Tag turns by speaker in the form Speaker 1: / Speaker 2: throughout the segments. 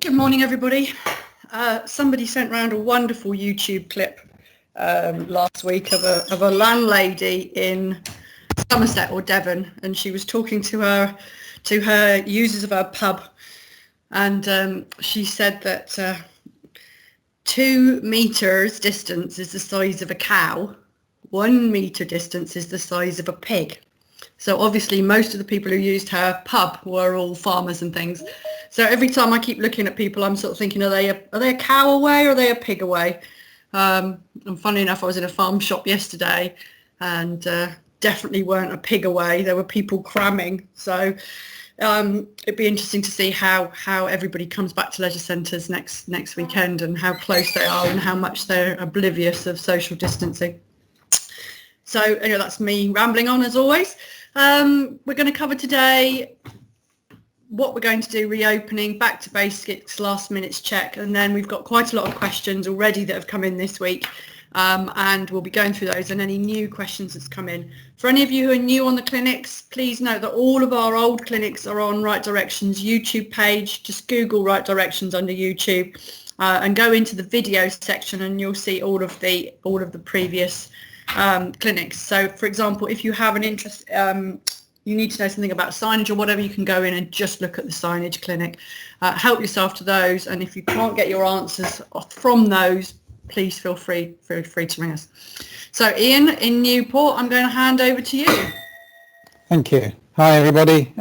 Speaker 1: Good morning, everybody. Somebody sent round a wonderful YouTube clip last week of a landlady in Somerset or Devon, and she was talking to her users of her pub, and she said that 2 meters distance is the size of a cow, 1 meter distance is the size of a pig. So obviously most of the people who used her pub were all farmers and things. So every time I keep looking at people, I'm sort of thinking, are they a cow away or are they a pig away? And funny enough, I was in a farm shop yesterday and definitely weren't a pig away. There were people cramming. So it'd be interesting to see how everybody comes back to leisure centres next weekend and how close they are and how much they're oblivious of social distancing. So anyway, that's me rambling on as always. We're going to cover today what we're going to do, reopening, back to basics, last minute's check, and then we've got quite a lot of questions already that have come in this week, and we'll be going through those and any new questions that's come in. For any of you who are new on the clinics, please note that all of our old clinics are on Right Directions YouTube page. Just Google Right Directions under YouTube and go into the video section and you'll see all of the previous clinics. So for example, if you have an interest, you need to know something about signage or whatever, you can go in and just look at the signage clinic. Help yourself to those, and if you can't get your answers from those, please feel free to ring us. So Ian in Newport, I'm going to hand over to you.
Speaker 2: Thank you. Hi everybody.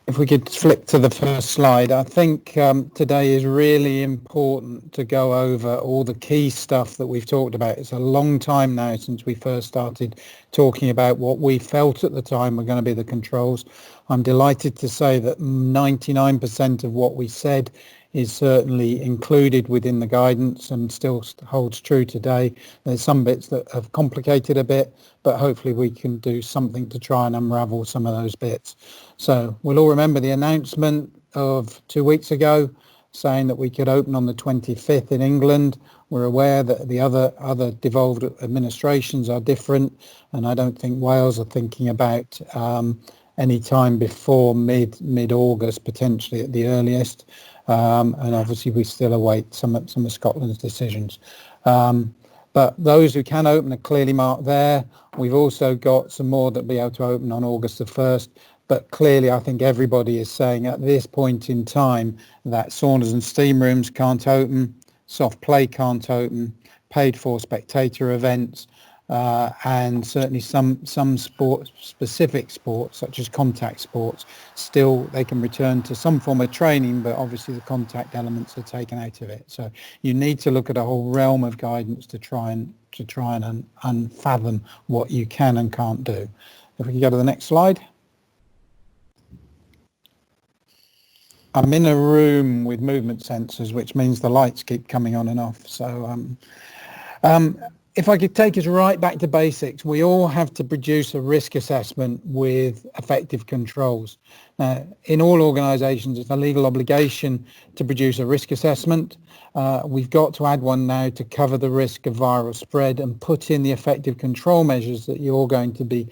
Speaker 2: If we could flip to the first slide, I think today is really important to go over all the key stuff that we've talked about. It's a long time now since we first started talking about what we felt at the time were going to be the controls. I'm delighted to say that 99% of what we said is certainly included within the guidance and still holds true today. There's some bits that have complicated a bit, but hopefully we can do something to try and unravel some of those bits. So we'll all remember the announcement of 2 weeks ago saying that we could open on the 25th in England. We're aware that the other devolved administrations are different, and I don't think Wales are thinking about any time before mid-August, potentially at the earliest. And obviously we still await some of Scotland's decisions. But those who can open are clearly marked there. We've also got some more that will be able to open on August the 1st. But clearly I think everybody is saying at this point in time that saunas and steam rooms can't open, soft play can't open, paid for spectator events, and certainly some specific sports such as contact sports, still they can return to some form of training, but obviously the contact elements are taken out of it. So you need to look at a whole realm of guidance to try and unfathom what you can and can't do. If we can go to the next slide. I'm in a room with movement sensors, which means the lights keep coming on and off. So if I could take us right back to basics, we all have to produce a risk assessment with effective controls. Now, in all organisations, it's a legal obligation to produce a risk assessment. We've got to add one now to cover the risk of viral spread and put in the effective control measures that you're going to be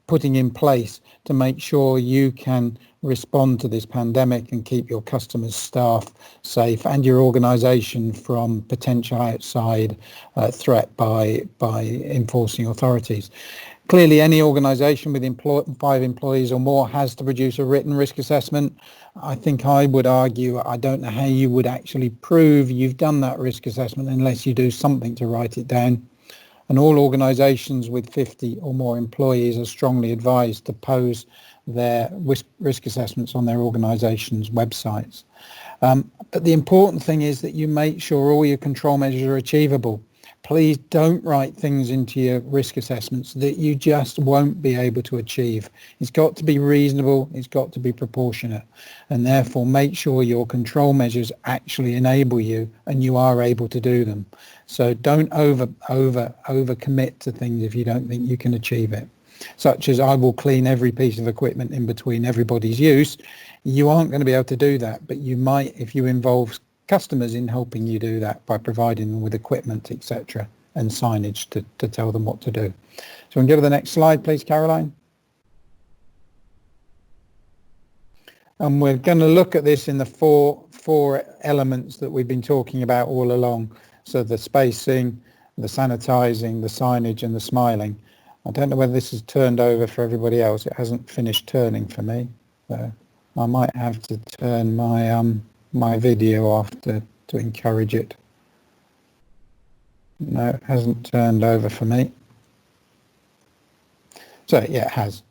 Speaker 2: putting in place to make sure you can respond to this pandemic and keep your customers, staff safe and your organisation from potential outside threat by enforcing authorities. Clearly, any organisation with 5 employees or more has to produce a written risk assessment. I think I would argue, I don't know how you would actually prove you've done that risk assessment unless you do something to write it down. And all organisations with 50 or more employees are strongly advised to post their risk assessments on their organisation's websites. But the important thing is that you make sure all your control measures are achievable. Please don't write things into your risk assessments that you just won't be able to achieve. It's got to be reasonable, it's got to be proportionate, and therefore make sure your control measures actually enable you and you are able to do them. So don't over commit to things if you don't think you can achieve it. Such as I will clean every piece of equipment in between everybody's use. You aren't going to be able to do that, but you might if you involve customers in helping you do that by providing them with equipment, etc., and signage to tell them what to do. So we can go to the next slide, please, Caroline. And we're going to look at this in the four 4 elements that we've been talking about all along. So the spacing, the sanitizing, the signage and the smiling. I don't know whether this has turned over for everybody else. It hasn't finished turning for me. So I might have to turn my my video off to encourage it. No, it hasn't turned over for me. So yeah, it has.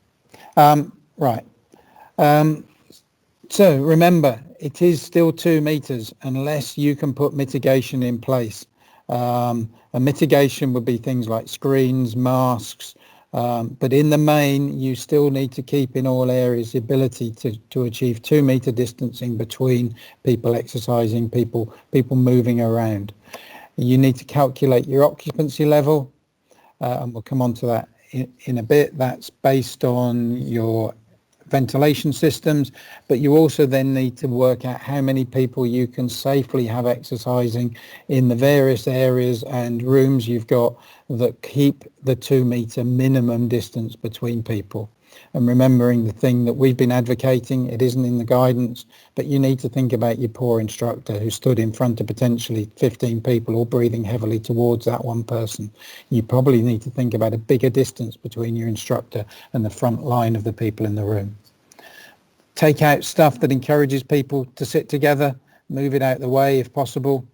Speaker 2: Right. So remember, it is still 2 meters unless you can put mitigation in place. A mitigation would be things like screens, masks, but in the main, you still need to keep in all areas the ability to achieve 2 meter distancing between people exercising, people moving around. You need to calculate your occupancy level, and we'll come on to that in a bit. That's based on your ventilation systems, but you also then need to work out how many people you can safely have exercising in the various areas and rooms you've got that keep the 2 meter minimum distance between people. And remembering the thing that we've been advocating, it isn't in the guidance, but you need to think about your poor instructor who stood in front of potentially 15 people all breathing heavily towards that one person. You probably need to think about a bigger distance between your instructor and the front line of the people in the room. Take out stuff that encourages people to sit together, move it out the way if possible.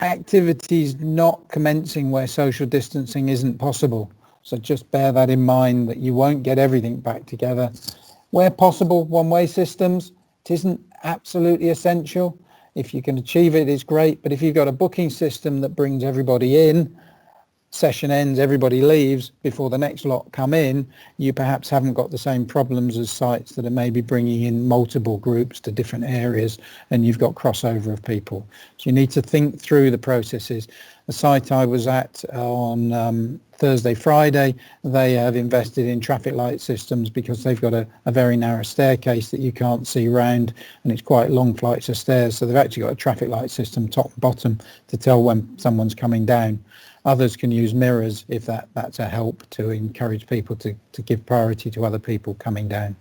Speaker 2: Activities not commencing where social distancing isn't possible. So just bear that in mind, that you won't get everything back together. Where possible, one-way systems. It isn't absolutely essential. If you can achieve it, it's great. But if you've got a booking system that brings everybody in, session ends, everybody leaves before the next lot come in, you perhaps haven't got the same problems as sites that are maybe bringing in multiple groups to different areas and you've got crossover of people. So you need to think through the processes. The site I was at on Thursday, Friday, they have invested in traffic light systems because they've got a very narrow staircase that you can't see round, and it's quite long flights of stairs. So they've actually got a traffic light system top and bottom to tell when someone's coming down. Others can use mirrors if that's a help to encourage people to give priority to other people coming down.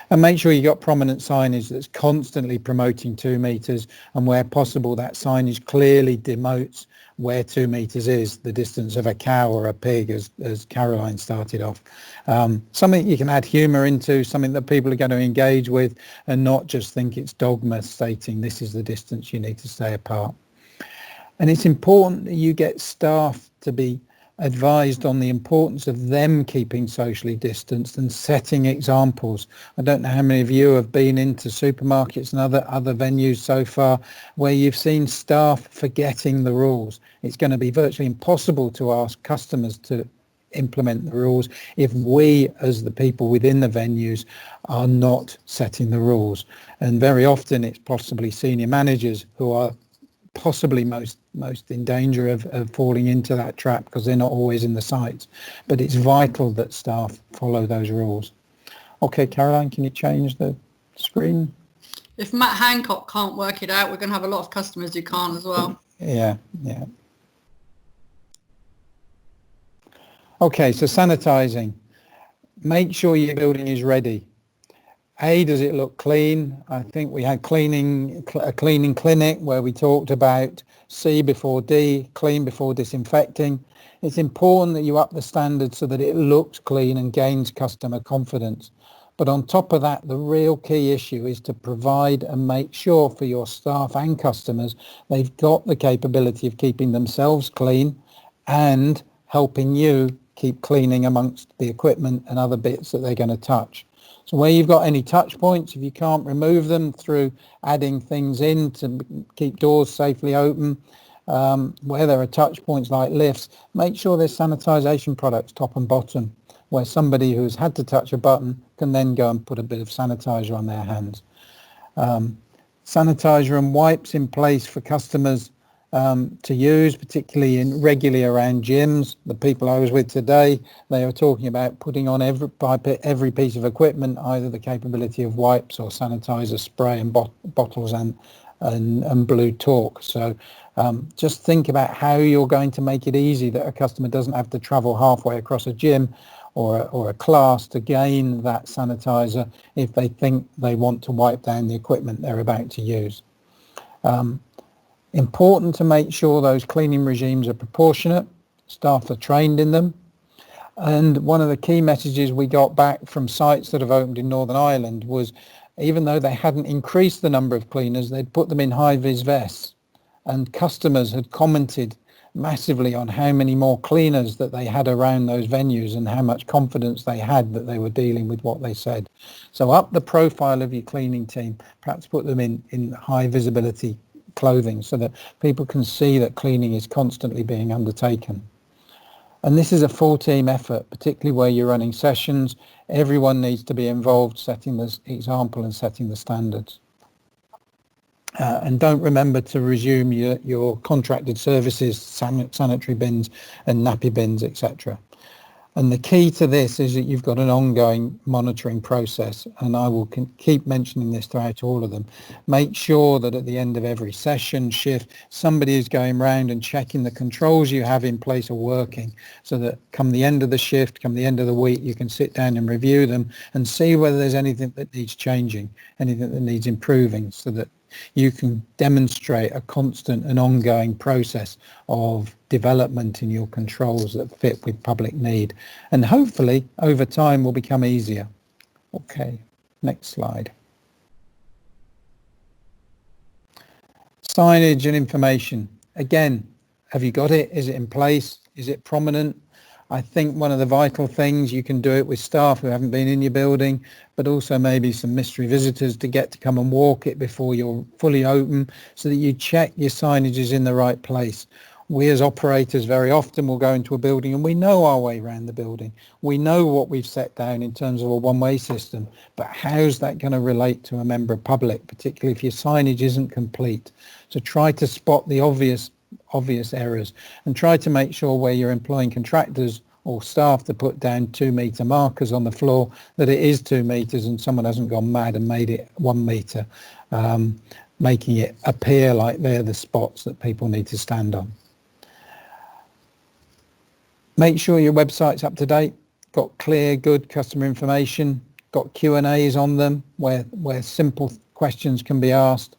Speaker 2: And make sure you got prominent signage that's constantly promoting 2 meters, and where possible that signage clearly demotes where 2 meters is, the distance of a cow or a pig, as Caroline started off. Something you can add humour into, something that people are going to engage with, and not just think it's dogma stating this is the distance you need to stay apart. And it's important that you get staff to be advised on the importance of them keeping socially distanced and setting examples. I don't know how many of you have been into supermarkets and other venues so far where you've seen staff forgetting the rules. It's going to be virtually impossible to ask customers to implement the rules if we, as the people within the venues, are not setting the rules. And very often it's possibly senior managers who are possibly most in danger of falling into that trap because they're not always in the sites. But it's vital that staff follow those rules. Okay, Caroline, can you change the screen?
Speaker 1: If Matt Hancock can't work it out, we're going to have a lot of customers who can't as well.
Speaker 2: Yeah. Okay, so sanitizing. Make sure your building is ready. A, does it look clean? I think we had a cleaning clinic where we talked about C before D, clean before disinfecting. It's important that you up the standards so that it looks clean and gains customer confidence. But on top of that, the real key issue is to provide and make sure for your staff and customers they've got the capability of keeping themselves clean and helping you keep cleaning amongst the equipment and other bits that they're going to touch. So where you've got any touch points, if you can't remove them through adding things in to keep doors safely open, where there are touch points like lifts, make sure there's sanitisation products top and bottom, where somebody who's had to touch a button can then go and put a bit of sanitizer on their hands. Sanitizer and wipes in place for customers to use, particularly regularly around gyms. The people I was with today, they were talking about putting on every piece of equipment either the capability of wipes or sanitizer spray and bottles and blue talk. So just think about how you're going to make it easy that a customer doesn't have to travel halfway across a gym or a class to gain that sanitizer if they think they want to wipe down the equipment they're about to use. Important to make sure those cleaning regimes are proportionate, staff are trained in them. And one of the key messages we got back from sites that have opened in Northern Ireland was, even though they hadn't increased the number of cleaners, they'd put them in high-vis vests. And customers had commented massively on how many more cleaners that they had around those venues and how much confidence they had that they were dealing with what they said. So up the profile of your cleaning team, perhaps put them in high visibility clothing so that people can see that cleaning is constantly being undertaken. And this is a full team effort, particularly where you're running sessions. Everyone needs to be involved, setting the example and setting the standards. And don't remember to resume your contracted services, sanitary bins and nappy bins, etc. And the key to this is that you've got an ongoing monitoring process, and I will keep mentioning this throughout all of them. Make sure that at the end of every session, shift, somebody is going around and checking the controls you have in place are working, so that come the end of the shift, come the end of the week, you can sit down and review them and see whether there's anything that needs changing, anything that needs improving, so that you can demonstrate a constant and ongoing process of development in your controls that fit with public need, and hopefully over time will become easier. Okay, next slide. Signage and information. Again, have you got it? Is it in place? Is it prominent? I think one of the vital things, you can do it with staff who haven't been in your building, but also maybe some mystery visitors to get to come and walk it before you're fully open, so that you check your signage is in the right place. We as operators very often will go into a building and we know our way around the building. We know what we've set down in terms of a one-way system, but how's that going to relate to a member of public, particularly if your signage isn't complete? So try to spot the obvious errors and try to make sure where you're employing contractors or staff to put down 2 metre markers on the floor that it is 2 metres and someone hasn't gone mad and made it 1 metre, making it appear like they're the spots that people need to stand on. Make sure your website's up to date, got clear, good customer information, got Q&As on them where simple questions can be asked.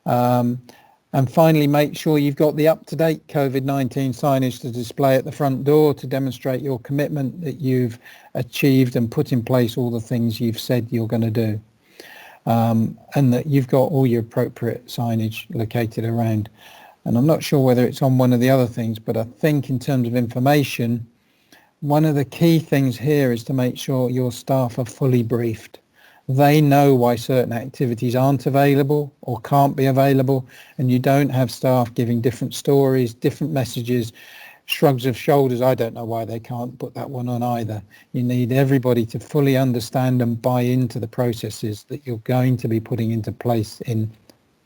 Speaker 2: And finally, make sure you've got the up-to-date COVID-19 signage to display at the front door to demonstrate your commitment that you've achieved and put in place all the things you've said you're going to do. And that you've got all your appropriate signage located around. And I'm not sure whether it's on one of the other things, but I think in terms of information, one of the key things here is to make sure your staff are fully briefed. They know why certain activities aren't available or can't be available, and you don't have staff giving different stories, different messages, shrugs of shoulders. I don't know why they can't put that one on either. You need everybody to fully understand and buy into the processes that you're going to be putting into place in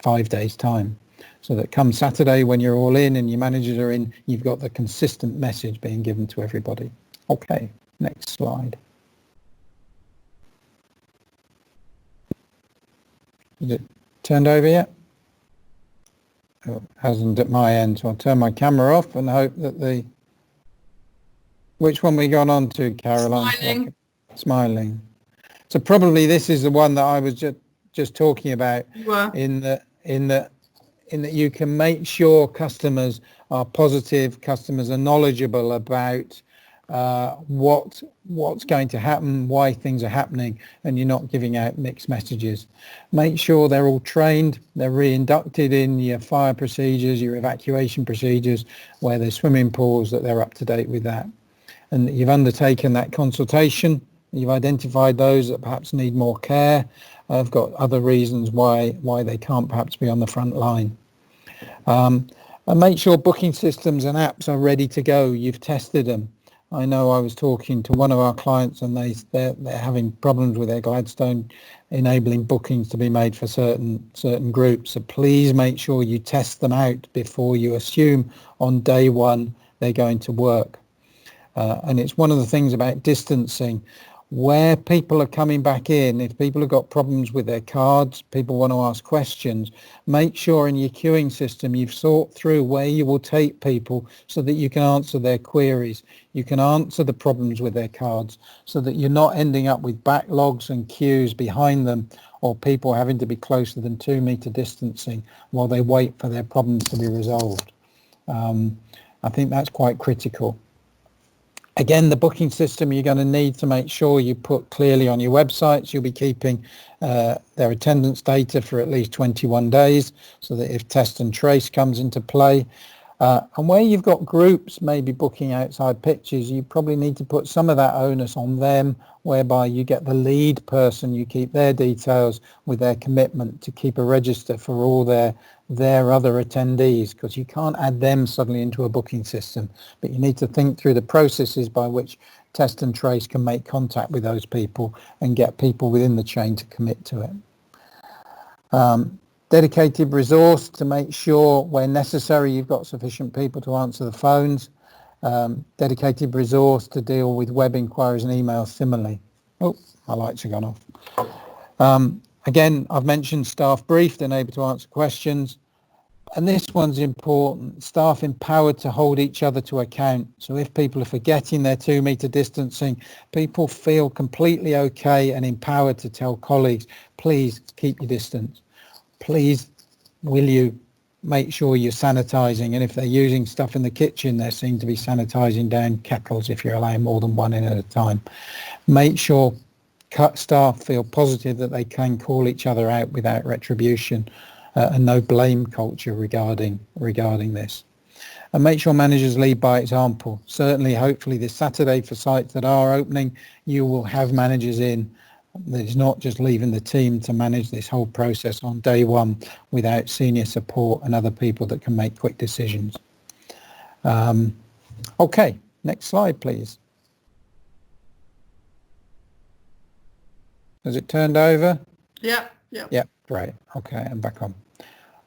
Speaker 2: 5 days' time, so that come Saturday when you're all in and your managers are in, you've got the consistent message being given to everybody. Okay, next slide. Is it turned over yet? Oh, it hasn't at my end, so I'll turn my camera off and hope that the... Which one we gone on to, Caroline?
Speaker 1: Smiling.
Speaker 2: Smiling. So probably this is the one that I was just talking about.
Speaker 1: You were.
Speaker 2: In that you can make sure customers are positive, customers are knowledgeable about what's going to happen, why things are happening, and you're not giving out mixed messages. Make sure they're all trained, they're re-inducted in your fire procedures, your evacuation procedures, where there's swimming pools, that they're up to date with that, and that you've undertaken that consultation, you've identified those that perhaps need more care, have got other reasons why they can't perhaps be on the front line. And make sure booking systems and apps are ready to go. You've tested them. I know I was talking to one of our clients and they're having problems with their Gladstone enabling bookings to be made for certain groups. So please make sure you test them out before you assume on day one they're going to work. And it's one of the things about distancing. Where people are coming back in, if people have got problems with their cards, people want to ask questions, make sure in your queuing system you've thought through where you will take people so that you can answer their queries. You can answer the problems with their cards so that you're not ending up with backlogs and queues behind them, or people having to be closer than 2 meter distancing while they wait for their problems to be resolved. I think that's quite critical. Again, the booking system, you're going to need to make sure you put clearly on your websites. You'll be keeping their attendance data for at least 21 days so that if test and trace comes into play, and where you've got groups maybe booking outside pitches, you probably need to put some of that onus on them, whereby you get the lead person, you keep their details with their commitment to keep a register for all their other attendees, because you can't add them suddenly into a booking system, but you need to think through the processes by which test and trace can make contact with those people and get people within the chain to commit to it. Dedicated resource to make sure where necessary you've got sufficient people to answer the phones. Dedicated resource to deal with web inquiries and emails similarly. Oh, my lights have gone off. Again, I've mentioned staff briefed and able to answer questions. And this one's important, staff empowered to hold each other to account. So if people are forgetting their 2 meter distancing, people feel completely okay and empowered to tell colleagues, please keep your distance. Please, will you make sure you're sanitizing? And if they're using stuff in the kitchen, they're seen to be sanitizing down kettles if you're allowing more than one in at a time. Make sure staff feel positive that they can call each other out without retribution, and no blame culture regarding this. And make sure managers lead by example. Certainly, hopefully this Saturday for sites that are opening, you will have managers in. It's not just leaving the team to manage this whole process on day one without senior support and other people that can make quick decisions. Okay, next slide, please. Has it turned over?
Speaker 1: Yeah.
Speaker 2: Yeah, great. Okay, I'm back on.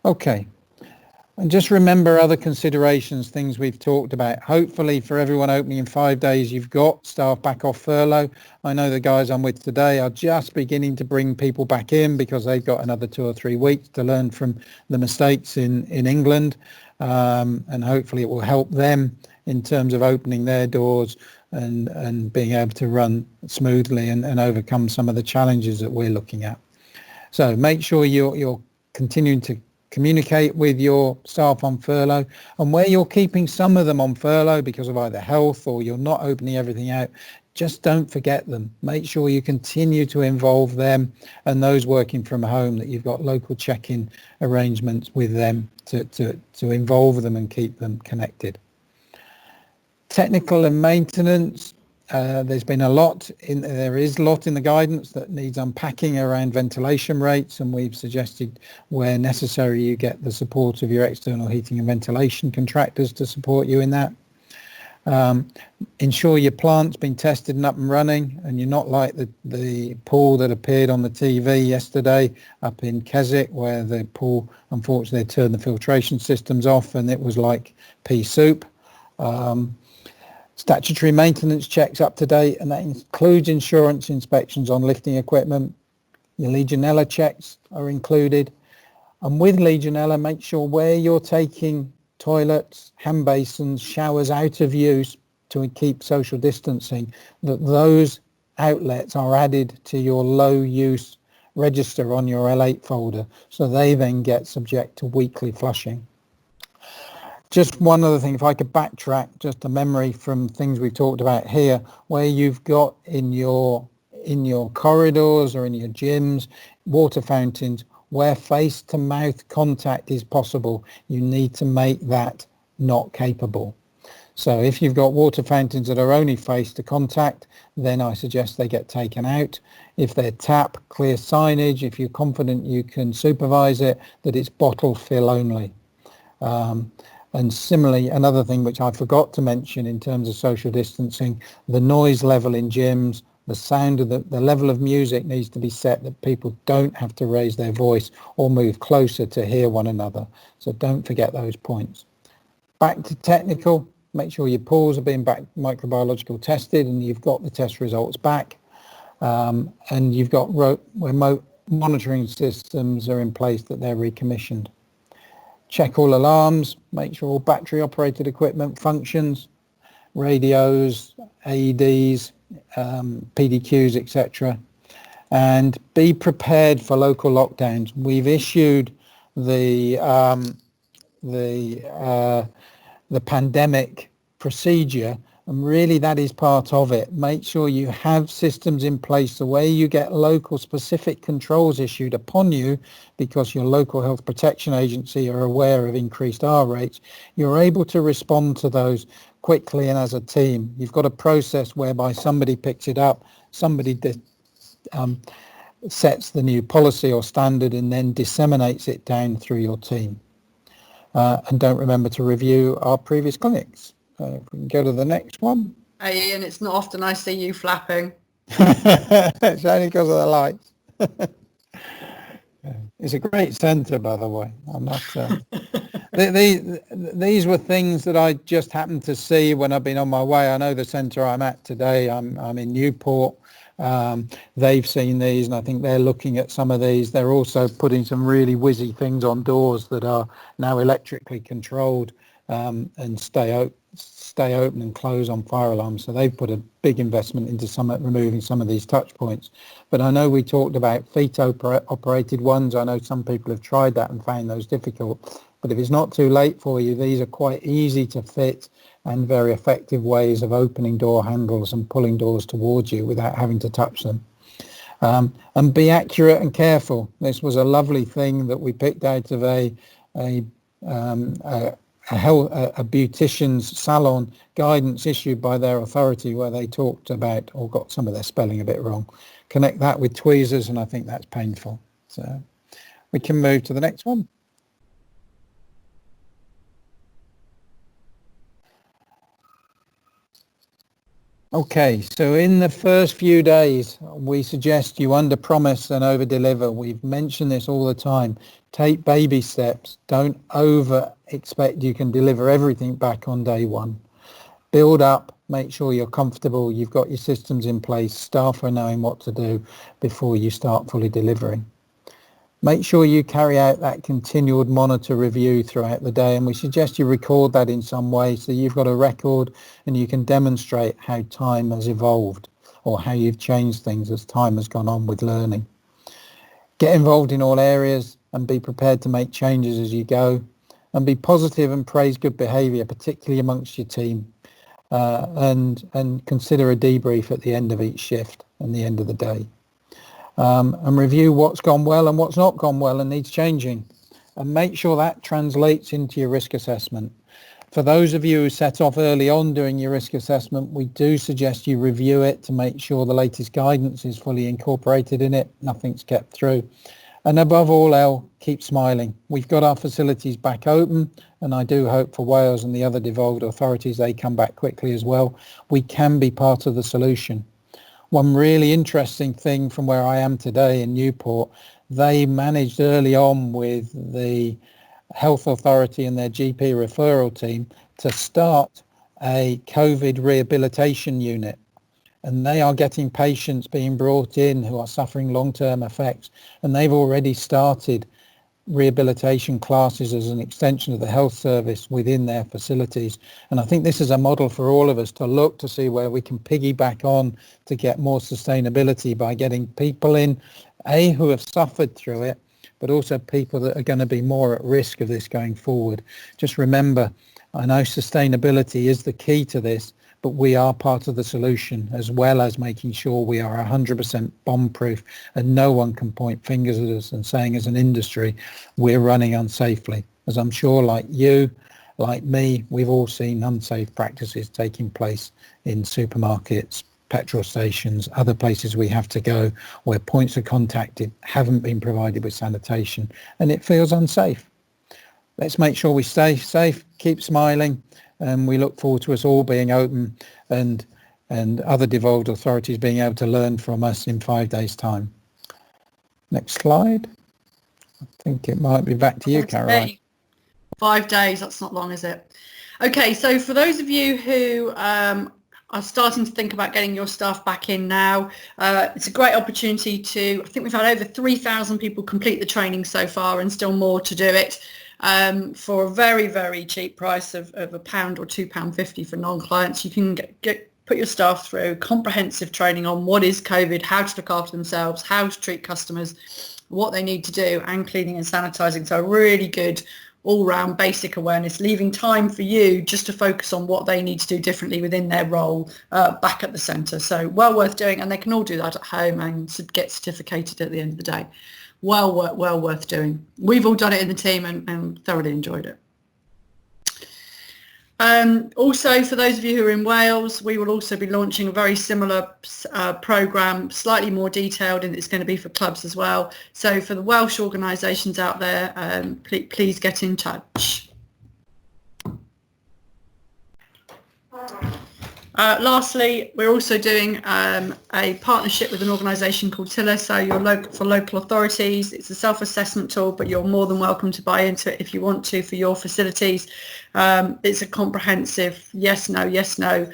Speaker 2: Okay. And just remember other considerations, things we've talked about. Hopefully for everyone opening in 5 days, you've got staff back off furlough. I know the guys I'm with today are just beginning to bring people back in because they've got another 2 or 3 weeks to learn from the mistakes in England. And hopefully it will help them in terms of opening their doors and being able to run smoothly and overcome some of the challenges that we're looking at. So make sure you're continuing to communicate with your staff on furlough, and where you're keeping some of them on furlough because of either health or you're not opening everything out, just don't forget them. Make sure you continue to involve them and those working from home, that you've got local check-in arrangements with them to involve them and keep them connected. Technical and maintenance. There's been there is a lot in the guidance that needs unpacking around ventilation rates, and we've suggested where necessary you get the support of your external heating and ventilation contractors to support you in that. Ensure your plant's been tested and up and running, and you're not like the pool that appeared on the TV yesterday up in Keswick, where the pool, unfortunately, they turned the filtration systems off and it was like pea soup. Statutory maintenance checks up to date, and that includes insurance inspections on lifting equipment. Your Legionella checks are included. And with Legionella, make sure where you're taking toilets, hand basins, showers out of use to keep social distancing, that those outlets are added to your low use register on your L8 folder, so they then get subject to weekly flushing. Just one other thing, if I could backtrack, just a memory from things we've talked about here, where you've got in your corridors or in your gyms, water fountains, where face to mouth contact is possible, you need to make that not capable. So if you've got water fountains that are only face to contact, then I suggest they get taken out. If they're tap, clear signage, if you're confident you can supervise it, that it's bottle fill only. And similarly, another thing which I forgot to mention in terms of social distancing, the noise level in gyms, the sound of the level of music needs to be set that people don't have to raise their voice or move closer to hear one another. So don't forget those points. Back to technical, make sure your pools are being microbiological tested and you've got the test results back. and you've got remote monitoring systems are in place that they're recommissioned. Check all alarms, make sure all battery operated equipment functions, radios, AEDs, PDQs, etc. And be prepared for local lockdowns. We've issued the pandemic procedure, and really that is part of it. Make sure you have systems in place the way you get local specific controls issued upon you because your local health protection agency are aware of increased R rates. You're able to respond to those quickly and as a team. You've got a process whereby somebody picks it up, somebody sets the new policy or standard and then disseminates it down through your team. And don't remember to review our previous clinics. If we can go to the next one.
Speaker 1: Hey, Ian, it's not often I see you flapping.
Speaker 2: It's only because of the lights. It's a great centre, by the way. I'm not. These were things that I just happened to see when I've been on my way. I know the centre I'm at today. I'm in Newport. They've seen these, and I think they're looking at some of these. They're also putting some really whizzy things on doors that are now electrically controlled and stay open and close on fire alarms. So they've put a big investment into removing some of these touch points. But I know we talked about feet operated ones. I know some people have tried that and found those difficult. But if it's not too late for you, these are quite easy to fit and very effective ways of opening door handles and pulling doors towards you without having to touch them. And be accurate and careful. This was a lovely thing that we picked out of a beautician's salon guidance issued by their authority, where they talked about, or got some of their spelling a bit wrong. Connect that with tweezers, and I think that's painful. So we can move to the next one. Okay, so in the first few days, we suggest you under promise and over deliver. We've mentioned this all the time. Take baby steps. Don't over expect you can deliver everything back on day one. Build up, make sure you're comfortable, you've got your systems in place, staff are knowing what to do before you start fully delivering. Make sure you carry out that continual monitor review throughout the day, and we suggest you record that in some way so you've got a record and you can demonstrate how time has evolved or how you've changed things as time has gone on with learning. Get involved in all areas and be prepared to make changes as you go, and be positive and praise good behaviour, particularly amongst your team, and consider a debrief at the end of each shift and the end of the day. And review what's gone well and what's not gone well and needs changing, and make sure that translates into your risk assessment. For those of you who set off early on doing your risk assessment, we do suggest you review it to make sure the latest guidance is fully incorporated in it, nothing's kept through. And above all else, keep smiling. We've got our facilities back open, and I do hope for Wales and the other devolved authorities they come back quickly as well. We can be part of the solution. One really interesting thing from where I am today in Newport, they managed early on with the health authority and their GP referral team to start a COVID rehabilitation unit. And they are getting patients being brought in who are suffering long-term effects. And they've already started rehabilitation classes as an extension of the health service within their facilities. And I think this is a model for all of us to look to see where we can piggyback on to get more sustainability by getting people in, who have suffered through it, but also people that are going to be more at risk of this going forward. Just remember, I know sustainability is the key to this, but we are part of the solution, as well as making sure we are 100% bomb-proof and no one can point fingers at us and saying as an industry we're running unsafely. As I'm sure like you, like me, we've all seen unsafe practices taking place in supermarkets, petrol stations, other places we have to go where points of contact haven't been provided with sanitation, and it feels unsafe. Let's make sure we stay safe, keep smiling, and we look forward to us all being open and other devolved authorities being able to learn from us in 5 days' time. Next slide. I think it might be back to you, Caroline.
Speaker 1: 5 days, that's not long, is it? Okay, so for those of you who are starting to think about getting your staff back in now. It's a great opportunity to, I think we've had over 3,000 people complete the training so far and still more to do it for a very, very cheap price of £1 or £2.50 for non-clients. You can put your staff through comprehensive training on what is COVID, how to look after themselves, how to treat customers, what they need to do, and cleaning and sanitising. So really good all-round basic awareness, leaving time for you just to focus on what they need to do differently within their role back at the centre. So well worth doing, and they can all do that at home and get certificated at the end of the day. Well worth doing. We've all done it in the team and thoroughly enjoyed it. Also, for those of you who are in Wales, we will also be launching a very similar programme, slightly more detailed, and it's going to be for clubs as well. So for the Welsh organisations out there, please get in touch. Lastly, we're also doing a partnership with an organisation called Tiller, so for local authorities. It's a self-assessment tool, but you're more than welcome to buy into it if you want to for your facilities. It's a comprehensive yes, no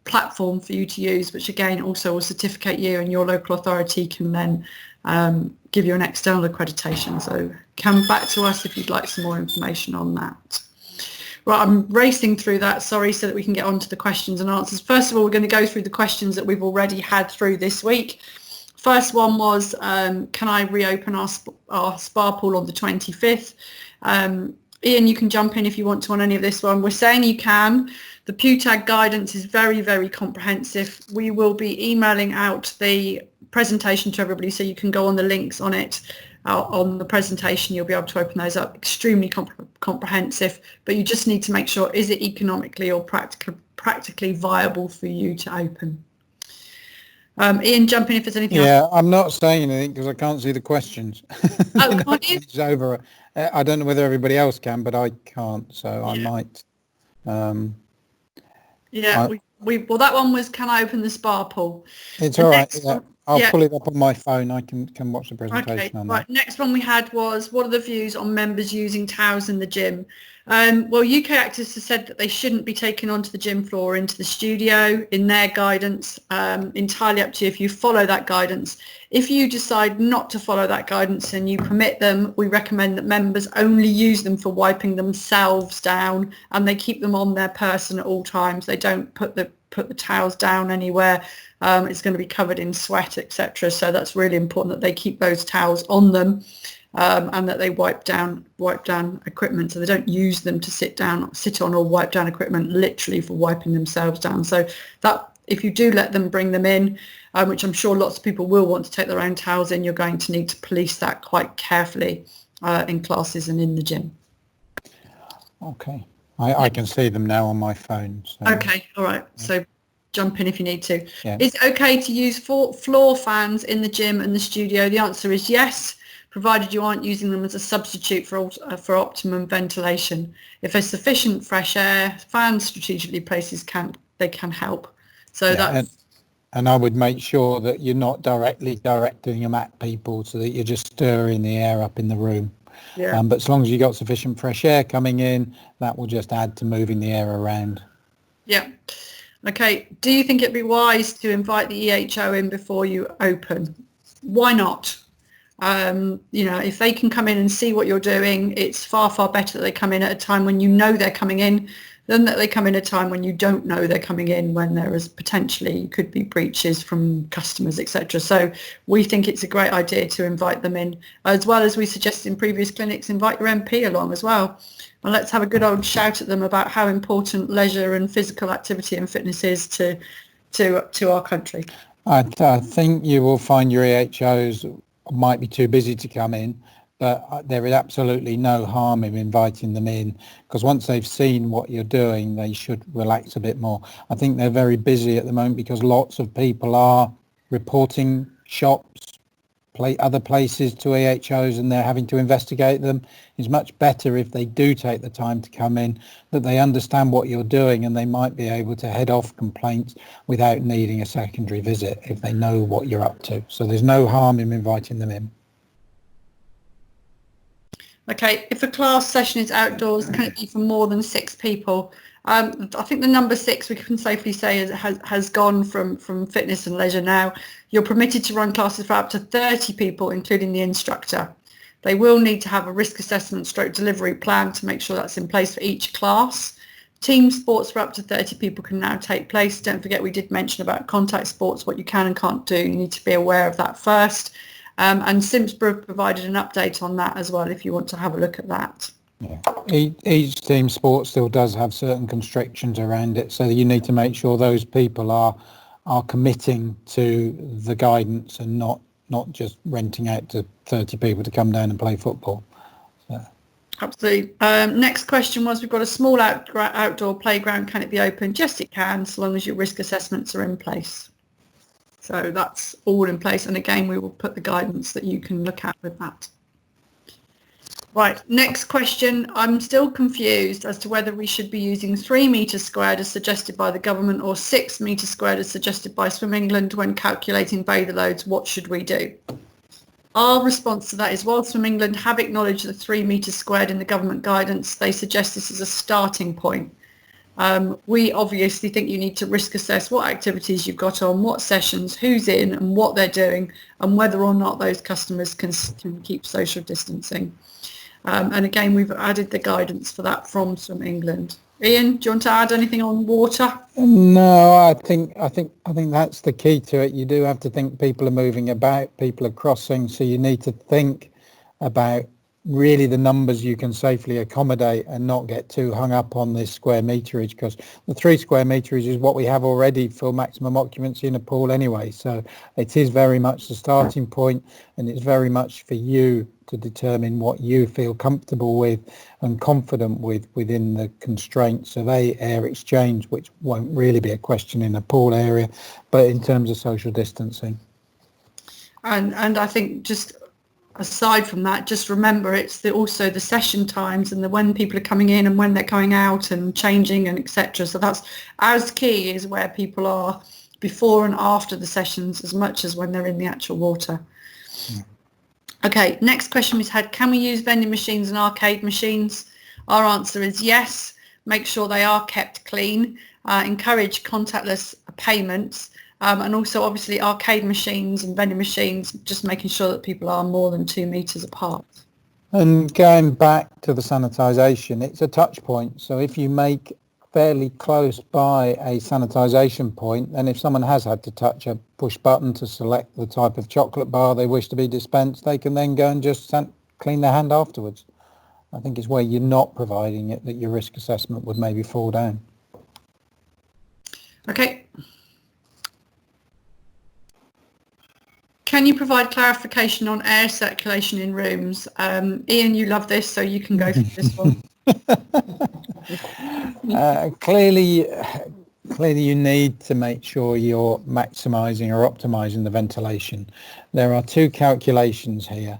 Speaker 1: platform for you to use, which again also will certificate you, and your local authority can then give you an external accreditation. So come back to us if you'd like some more information on that. Right, I'm racing through that, sorry, so that we can get on to the questions and answers. First of all, we're going to go through the questions that we've already had through this week. First one was, can I reopen our spa pool on the 25th? Ian, you can jump in if you want to on any of this one. We're saying you can. The PUTAG guidance is very, very comprehensive. We will be emailing out the presentation to everybody, so you can go on the links on it. On the presentation, you'll be able to open those up. Extremely comprehensive, but you just need to make sure, is it economically or practically viable for you to open? Ian, jump in if there's anything else.
Speaker 2: Yeah, I'm not saying anything because I can't see the questions.
Speaker 1: Oh, can't you?
Speaker 2: It's over. I don't know whether everybody else can, but I can't, so I might.
Speaker 1: Well, that one was, can I open the spa pool?
Speaker 2: It's all right. Yeah. I'll pull it up on my phone. I can watch the presentation on that.
Speaker 1: Right. Next one we had was, what are the views on members using towels in the gym? Well, UK activists have said that they shouldn't be taken onto the gym floor or into the studio in their guidance. Entirely up to you if you follow that guidance. If you decide not to follow that guidance and you permit them, we recommend that members only use them for wiping themselves down, and they keep them on their person at all times. They don't put the towels down anywhere. It's going to be covered in sweat, etc. So that's really important that they keep those towels on them, and that they wipe down equipment, so they don't use them to sit on or wipe down equipment, literally for wiping themselves down. So that if you do let them bring them in, which I'm sure lots of people will want to take their own towels in, you're going to need to police that quite carefully in classes and in the gym.
Speaker 2: Okay. I can see them now on my phone. So.
Speaker 1: Okay, all right. So jump in if you need to.
Speaker 2: Yeah.
Speaker 1: Is it okay to use floor fans in the gym and the studio? The answer is yes, provided you aren't using them as a substitute for optimum ventilation. If there's sufficient fresh air, fans strategically placed can help. So
Speaker 2: and I would make sure that you're not directly directing them at people, so that you're just stirring the air up in the room.
Speaker 1: Yeah.
Speaker 2: But as long as you've got sufficient fresh air coming in, that will just add to moving the air around.
Speaker 1: Yeah. Okay. Do you think it'd be wise to invite the EHO in before you open? Why not? If they can come in and see what you're doing, it's far, far better that they come in at a time when you know they're coming in than that they come in at a time when you don't know they're coming in, when there is potentially could be breaches from customers, etc. So we think it's a great idea to invite them in, as well as we suggested in previous clinics, invite your MP along as well. And let's have a good old shout at them about how important leisure and physical activity and fitness is to our country.
Speaker 2: I think you will find your EHOs might be too busy to come in, but there is absolutely no harm in inviting them in, because once they've seen what you're doing, they should relax a bit more. I think they're very busy at the moment because lots of people are reporting shops, other places to EHOs, and they're having to investigate them. It's much better if they do take the time to come in, that they understand what you're doing, and they might be able to head off complaints without needing a secondary visit if they know what you're up to. So there's no harm in inviting them in. Okay, if a class session is outdoors, can it be for more than 6 people?
Speaker 1: I think the number 6 we can safely say has gone from fitness and leisure now. You're permitted to run classes for up to 30 people, including the instructor. They will need to have a risk assessment stroke delivery plan to make sure that's in place for each class. Team sports for up to 30 people can now take place. Don't forget we did mention about contact sports, what you can and can't do. You need to be aware of that first. And Simsborough provided an update on that as well if you want to have a look at that.
Speaker 2: Yeah. Each team sport still does have certain constrictions around it, so you need to make sure those people are committing to the guidance and not just renting out to 30 people to come down and play football. So.
Speaker 1: Absolutely. Next question was, we've got a small outdoor playground. Can it be opened? Yes, it can, so long as your risk assessments are in place. So that's all in place. And again, we will put the guidance that you can look at with that. Right, next question. I'm still confused as to whether we should be using 3 metres squared as suggested by the government or 6 metres squared as suggested by Swim England when calculating bather loads. What should we do? Our response to that is, while Swim England have acknowledged the 3 metres squared in the government guidance, they suggest this is a starting point. We obviously think you need to risk assess what activities you've got on, what sessions, who's in and what they're doing, and whether or not those customers can keep social distancing. And again, we've added the guidance for that from Swim England. Ian, do you want to add anything on water?
Speaker 2: No, I think that's the key to it. You do have to think people are moving about, people are crossing, so you need to think about really the numbers you can safely accommodate and not get too hung up on this square meterage, because the 3 square meterage is what we have already for maximum occupancy in a pool anyway. So it is very much the starting point, and it's very much for you to determine what you feel comfortable with and confident with within the constraints of air exchange, which won't really be a question in a pool area, but in terms of social distancing.
Speaker 1: And I think just aside from that, just remember it's also the session times and when people are coming in and when they're coming out and changing and etc. So that's as key is where people are before and after the sessions as much as when they're in the actual water. Yeah. Okay, next question we've had, can we use vending machines and arcade machines? Our answer is yes. Make sure they are kept clean. Encourage contactless payments. And also obviously arcade machines and vending machines, just making sure that people are more than 2 metres apart.
Speaker 2: And going back to the sanitisation, it's a touch point. So if you make fairly close by a sanitisation point, and if someone has had to touch a push button to select the type of chocolate bar they wish to be dispensed, they can then go and just clean their hand afterwards. I think it's where you're not providing it that your risk assessment would maybe fall down.
Speaker 1: Okay. Can you provide clarification on air circulation in rooms? Ian, you love this, so you can go through this one.
Speaker 2: Clearly you need to make sure you're maximising or optimising the ventilation. There are 2 calculations here.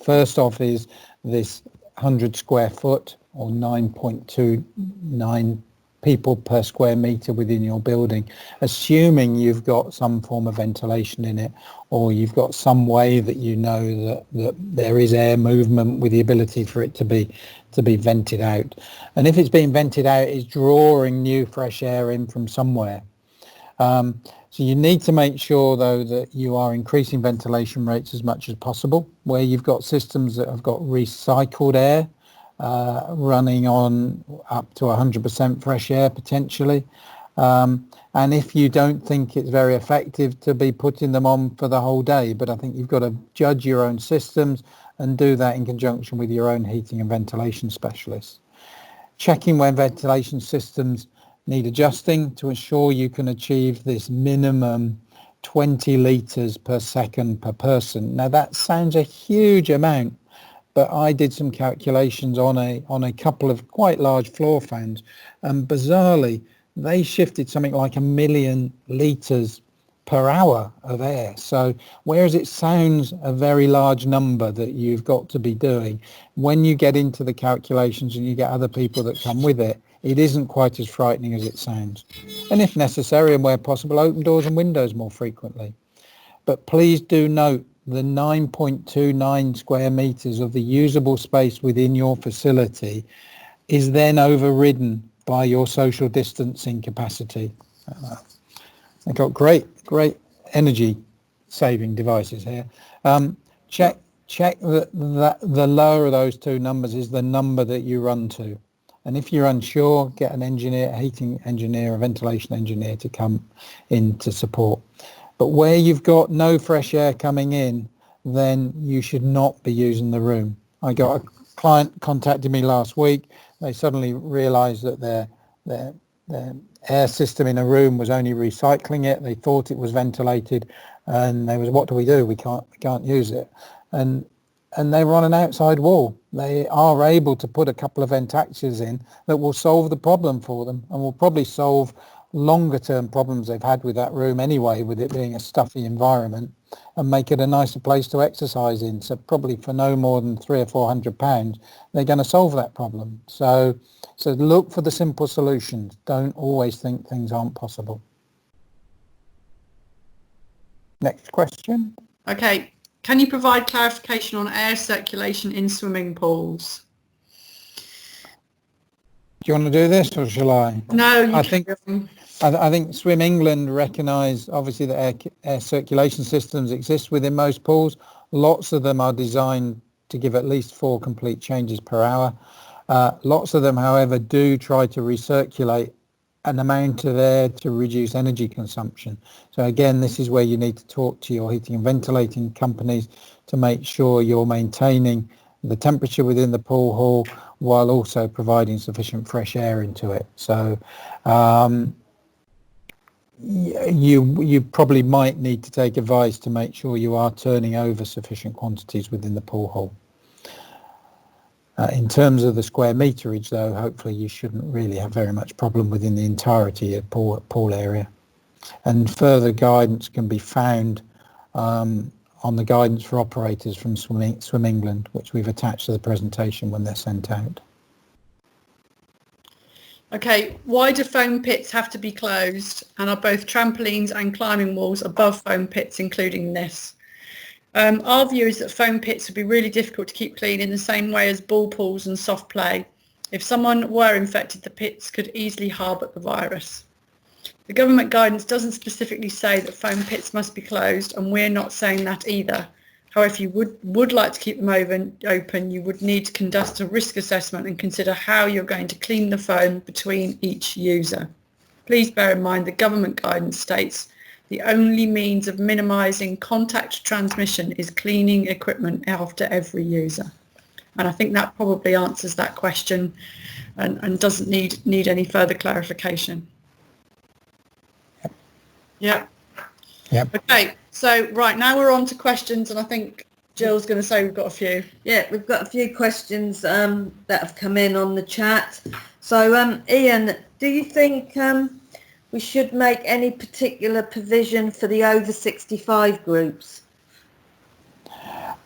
Speaker 2: First off is this 100 square foot or 9.29 people per square metre within your building, assuming you've got some form of ventilation in it, or you've got some way that you know that there is air movement with the ability for it to be vented out. And if it's being vented out, it's drawing new fresh air in from somewhere. So you need to make sure though that you are increasing ventilation rates as much as possible, where you've got systems that have got recycled air running on up to 100% fresh air potentially. And if you don't think it's very effective to be putting them on for the whole day, but I think you've got to judge your own systems and do that in conjunction with your own heating and ventilation specialists. Checking when ventilation systems need adjusting to ensure you can achieve this minimum 20 litres per second per person. Now that sounds a huge amount, but I did some calculations on a couple of quite large floor fans, and bizarrely they shifted something like 1 million litres per hour of air. So whereas it sounds a very large number that you've got to be doing, when you get into the calculations and you get other people that come with it, it isn't quite as frightening as it sounds. And if necessary and where possible, open doors and windows more frequently. But please do note the 9.29 square metres of the usable space within your facility is then overridden by your social distancing capacity. They've got great energy saving devices here. Check that the lower of those two numbers is the number that you run to. And if you're unsure, get an engineer, a heating engineer, a ventilation engineer to come in to support. But where you've got no fresh air coming in, then you should not be using the room. I got a client contacted me last week. They suddenly realized that their air system in a room was only recycling it. They thought it was ventilated, and they was, what do? We can't use it. And they were on an outside wall. They are able to put a couple of vent actors in that will solve the problem for them, and will probably solve longer term problems they've had with that room anyway, with it being a stuffy environment, and make it a nicer place to exercise in. So probably for no more than £300 or £400, they're going to solve that problem. So look for the simple solutions. Don't always think things aren't possible. Next question.
Speaker 1: Okay. Can you provide clarification on air circulation in swimming pools?
Speaker 2: Do you want to do this, or shall I?
Speaker 1: No,
Speaker 2: I think Swim England recognise obviously that air circulation systems exist within most pools. Lots of them are designed to give at least 4 complete changes per hour. Lots of them, however, do try to recirculate an amount of air to reduce energy consumption. So again, this is where you need to talk to your heating and ventilating companies to make sure you're maintaining the temperature within the pool hall while also providing sufficient fresh air into it. So you probably might need to take advice to make sure you are turning over sufficient quantities within the pool hall. In terms of the square meterage, though, hopefully you shouldn't really have very much problem within the entirety of pool area. And further guidance can be found on the guidance for operators from Swim England, which we've attached to the presentation when they're sent out.
Speaker 1: Okay, why do foam pits have to be closed, and are both trampolines and climbing walls above foam pits, including this? Our view is that foam pits would be really difficult to keep clean in the same way as ball pools and soft play. If someone were infected, the pits could easily harbour the virus. The government guidance doesn't specifically say that foam pits must be closed, and we're not saying that either. However, if you would like to keep them open, you would need to conduct a risk assessment and consider how you're going to clean the foam between each user. Please bear in mind the government guidance states the only means of minimising contact transmission is cleaning equipment after every user. And I think that probably answers that question and doesn't need any further clarification. Yep. Okay, so right now we're on to questions, and I think Jill's going to say we've got a few.
Speaker 3: Yeah, we've got a few questions that have come in on the chat. So Ian, do you think we should make any particular provision for the over 65 groups?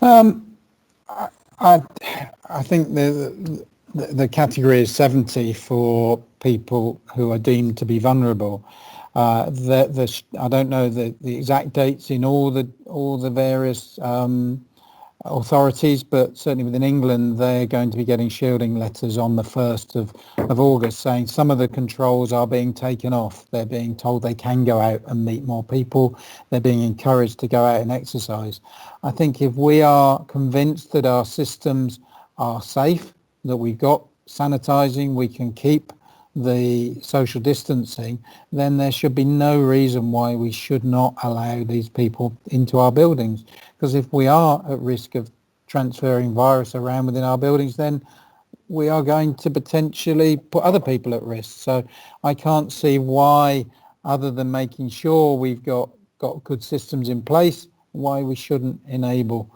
Speaker 2: I think the category is 70 for people who are deemed to be vulnerable. I don't know the exact dates in all the various authorities, but certainly within England they're going to be getting shielding letters on the 1st of August saying some of the controls are being taken off. They're being told they can go out and meet more people. They're being encouraged to go out and exercise. I think if we are convinced that our systems are safe, that we've got sanitizing, we can keep the social distancing, then there should be no reason why we should not allow these people into our buildings. Because if we are at risk of transferring virus around within our buildings, then we are going to potentially put other people at risk. So I can't see why, other than making sure we've got good systems in place, why we shouldn't enable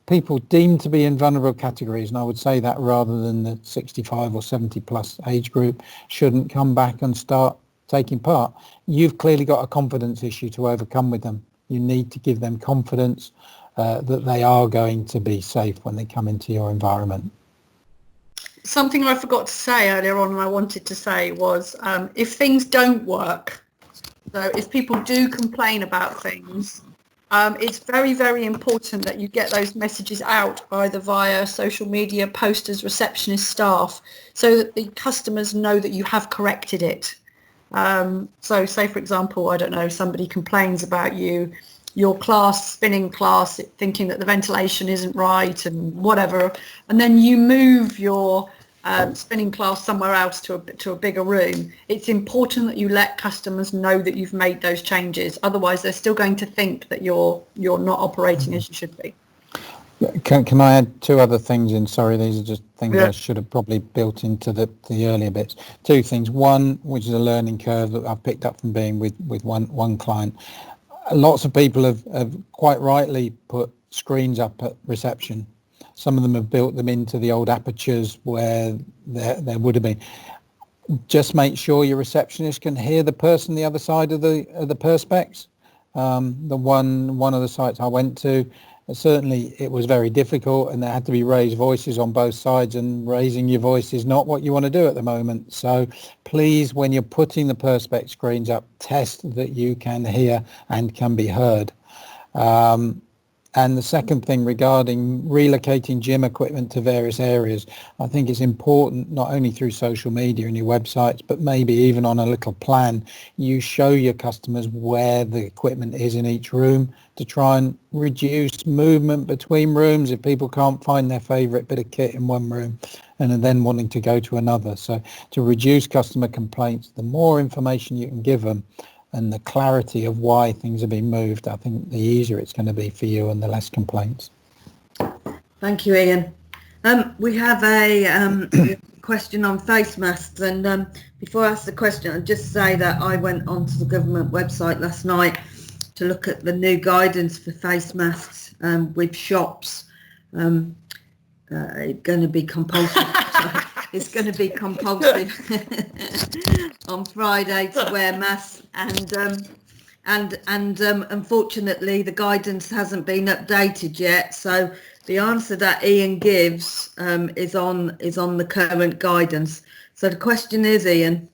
Speaker 2: people deemed to be in vulnerable categories, and I would say that rather than the 65 or 70 plus age group, shouldn't come back and start taking part. You've clearly got a confidence issue to overcome with them. You need to give them confidence that they are going to be safe when they come into your environment.
Speaker 1: Something I forgot to say earlier on and I wanted to say was if things don't work, so if people do complain about things, It's very, very important that you get those messages out either via social media, posters, receptionist staff, so that the customers know that you have corrected it. So say, for example, I don't know, somebody complains about your class, spinning class, thinking that the ventilation isn't right and whatever, and then you move your spinning class somewhere else to a bigger room. It's important that you let customers know that you've made those changes. Otherwise, they're still going to think that you're not operating as you should be.
Speaker 2: Can I add two other things in? Sorry, these are just things I should have probably built into the earlier bits. Two things. One, which is a learning curve that I've picked up from being with one client. Lots of people have quite rightly put screens up at reception. Some of them have built them into the old apertures where there would have been. Just make sure your receptionist can hear the person the other side of the perspex. The one of the sites I went to, certainly it was very difficult, and there had to be raised voices on both sides, and raising your voice is not what you want to do at the moment. So please, when you're putting the perspex screens up, test that you can hear and can be heard. And the second thing regarding relocating gym equipment to various areas, I think it's important not only through social media and your websites, but maybe even on a little plan, you show your customers where the equipment is in each room to try and reduce movement between rooms if people can't find their favourite bit of kit in one room and are then wanting to go to another. So to reduce customer complaints, the more information you can give them, and the clarity of why things are being moved, I think the easier it's going to be for you and the less complaints.
Speaker 3: Thank you, Ian. We have a question on face masks, and before I ask the question, I'll just say that I went onto the government website last night to look at the new guidance for face masks with shops. It's going to be compulsory. It's going to be compulsory on Friday to wear masks, and unfortunately the guidance hasn't been updated yet. So the answer that Ian gives is on the current guidance. So the question is, Ian,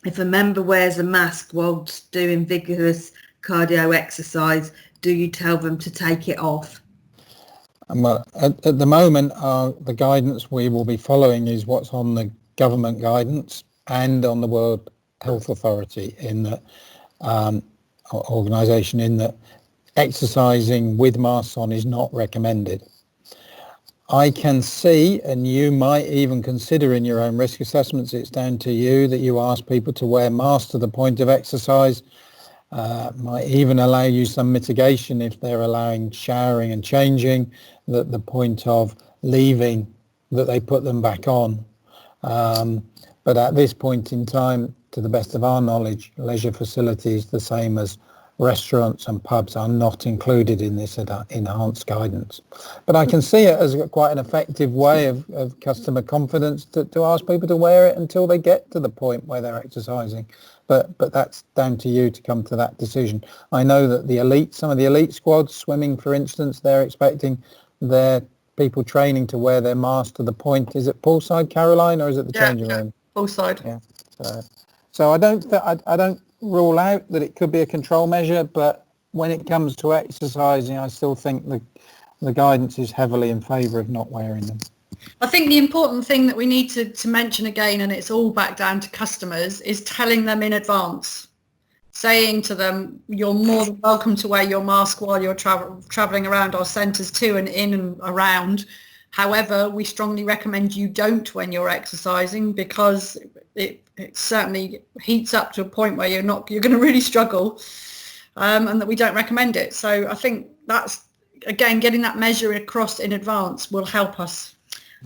Speaker 3: if a member wears a mask whilst doing vigorous cardio exercise, do you tell them to take it off?
Speaker 2: Well, at the moment, the guidance we will be following is what's on the government guidance and on the World Health Authority in the organisation, in that exercising with masks on is not recommended. I can see, and you might even consider in your own risk assessments, it's down to you, that you ask people to wear masks to the point of exercise. Might even allow you some mitigation if they're allowing showering and changing, that the point of leaving, that they put them back on. But at this point in time, to the best of our knowledge, leisure facilities, the same as restaurants and pubs, are not included in this enhanced guidance. But I can see it as quite an effective way of customer confidence to ask people to wear it until they get to the point where they're exercising. But that's down to you to come to that decision. I know that some of the elite squads, swimming for instance, they're expecting their people training to wear their mask to the point. Is it poolside, Caroline, or is it the changing room?
Speaker 1: Poolside.
Speaker 2: Yeah. So I don't rule out that it could be a control measure, but when it comes to exercising, I still think the guidance is heavily in favour of not wearing them.
Speaker 1: I think the important thing that we need to mention again, and it's all back down to customers, is telling them in advance, saying to them, you're more than welcome to wear your mask while you're travelling around our centres to and in and around. However, we strongly recommend you don't when you're exercising, because it certainly heats up to a point where you're going to really struggle, and that we don't recommend it. So I think that's, again, getting that measure across in advance will help us.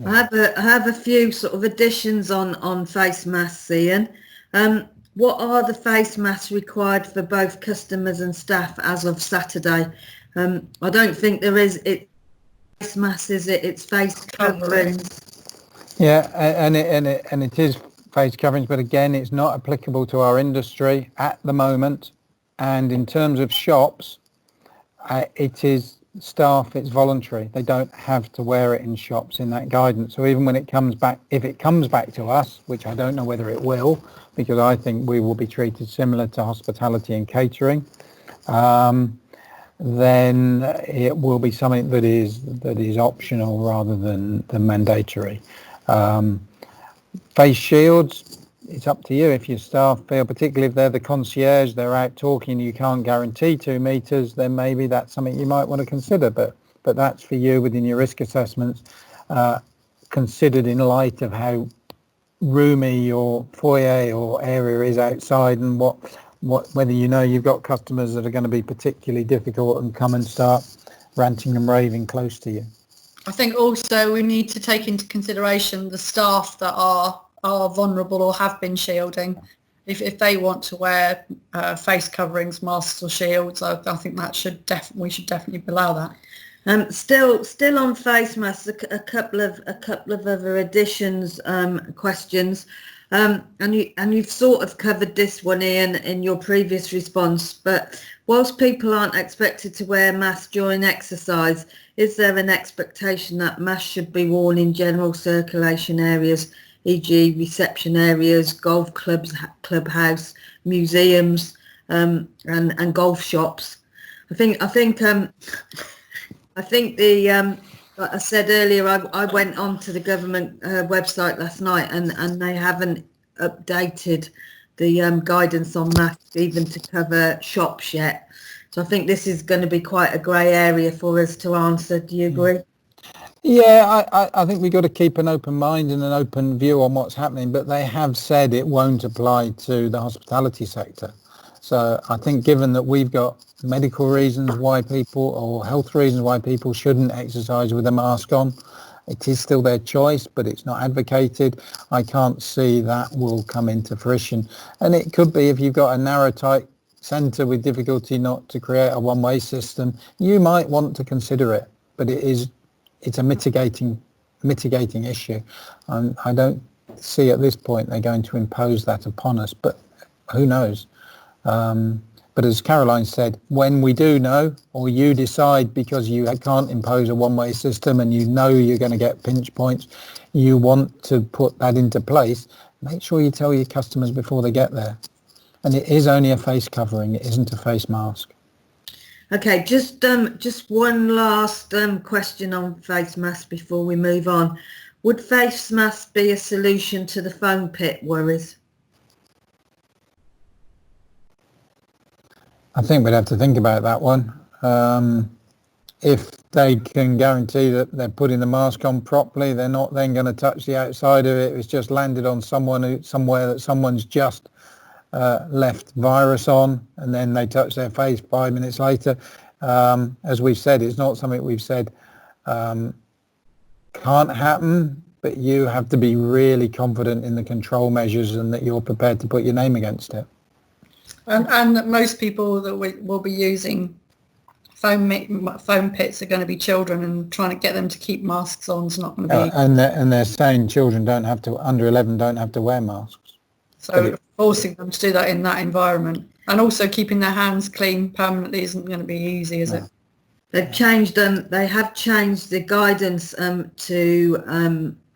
Speaker 3: I have a few sort of additions on face masks, Ian. What are the face masks required for both customers and staff as of Saturday? I don't think there is face masks, is it? It's face coverings.
Speaker 2: Yeah, and it is face coverings, but again, it's not applicable to our industry at the moment. And in terms of shops, it is staff, it's voluntary. They don't have to wear it in shops in that guidance. So even when it comes back, if it comes back to us, which I don't know whether it will, because I think we will be treated similar to hospitality and catering, then it will be something that is optional rather than mandatory. Face shields, it's up to you. If your staff feel, particularly if they're the concierge, they're out talking, you can't guarantee 2 meters, then maybe that's something you might want to consider. But that's for you within your risk assessments, considered in light of how roomy your foyer or area is outside, and whether you've got customers that are going to be particularly difficult and come and start ranting and raving close to you.
Speaker 1: I think also we need to take into consideration the staff that are vulnerable or have been shielding. If they want to wear face coverings, masks or shields, I think that we should definitely allow that.
Speaker 3: Still on face masks, a couple of other additions, questions, and you've sort of covered this one, Ian, in your previous response. But whilst people aren't expected to wear masks during exercise, is there an expectation that masks should be worn in general circulation areas, e.g., reception areas, golf clubs, clubhouse, museums, and golf shops? I think like I said earlier, I went onto the government website last night, and they haven't updated the guidance on masks even to cover shops yet. So I think this is going to be quite a grey area for us to answer. Do you agree?
Speaker 2: Yeah, I think we've got to keep an open mind and an open view on what's happening, but they have said it won't apply to the hospitality sector. So I think given that we've got medical reasons why people, or health reasons why people shouldn't exercise with a mask on, it is still their choice, but it's not advocated. I can't see that will come into fruition. And it could be if you've got a narrow, tight centre with difficulty not to create a one-way system, you might want to consider it, but it's a mitigating issue. I don't see at this point they're going to impose that upon us, but who knows? But as Caroline said, when we do know, or you decide because you can't impose a one-way system and you know you're going to get pinch points, you want to put that into place, make sure you tell your customers before they get there. And it is only a face covering, it isn't a face mask.
Speaker 3: Okay, just one last question on face masks before we move on. Would face masks be a solution to the foam pit worries?
Speaker 2: I think we'd have to think about that one. If they can guarantee that they're putting the mask on properly, they're not then going to touch the outside of it. It's just landed on somewhere that someone's just left virus on, and then they touch their face 5 minutes later. As we've said, it's not something we've said can't happen, but you have to be really confident in the control measures and that you're prepared to put your name against it.
Speaker 1: And that most people that will be using foam pits are going to be children, and trying to get them to keep masks on is not going to be...
Speaker 2: And they're saying children under 11 don't have to wear masks.
Speaker 1: So forcing them to do that in that environment, and also keeping their hands clean permanently isn't going to be easy, is it?
Speaker 3: They've changed they have changed the guidance to